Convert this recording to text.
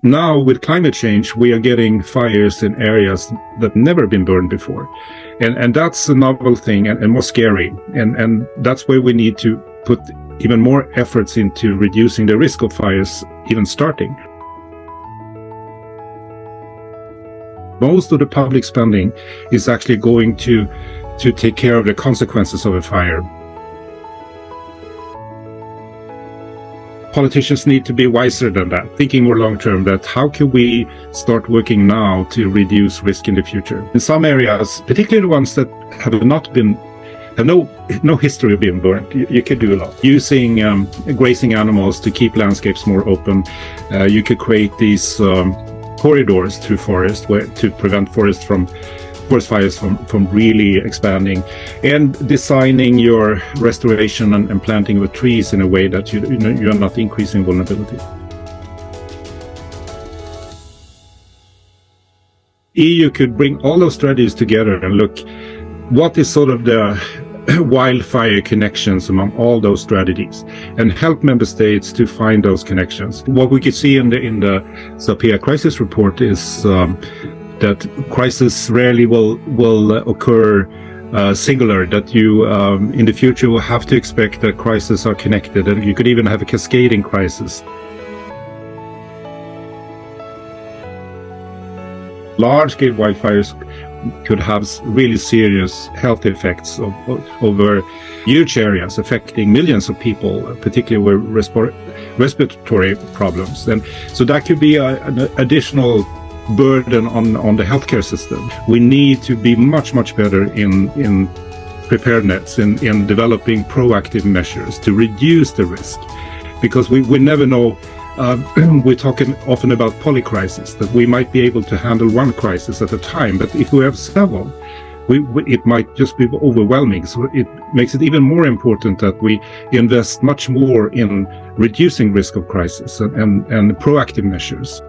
Now with climate change, we are getting fires in areas that never been burned before. And that's a novel thing and more scary. And that's where we need to put even more efforts into reducing the risk of fires even starting. Most of the public spending is actually going to take care of the consequences of a fire. Politicians need to be wiser than that, thinking more long-term, that how can we start working now to reduce risk in the future? In some areas, particularly the ones that have no history of being burnt, you could do a lot. Using grazing animals to keep landscapes more open, you could create these corridors through forest to prevent forest fires from really expanding, and designing your restoration and planting of trees in a way that you're not increasing vulnerability. EU could bring all those strategies together and look what is sort of the wildfire connections among all those strategies, and help member states to find those connections. What we could see in the SAPEA crisis report is that crisis rarely will occur singular, that you in the future will have to expect that crises are connected, and you could even have a cascading crisis. Large-scale wildfires could have really serious health effects over huge areas, affecting millions of people, particularly with respiratory problems. And so that could be an additional burden on the healthcare system. We need to be much better in preparedness, in developing proactive measures to reduce the risk, because we never know. We're talking often about polycrisis, that we might be able to handle one crisis at a time, but if we have several, it might just be overwhelming. So it makes it even more important that we invest much more in reducing risk of crisis and proactive measures.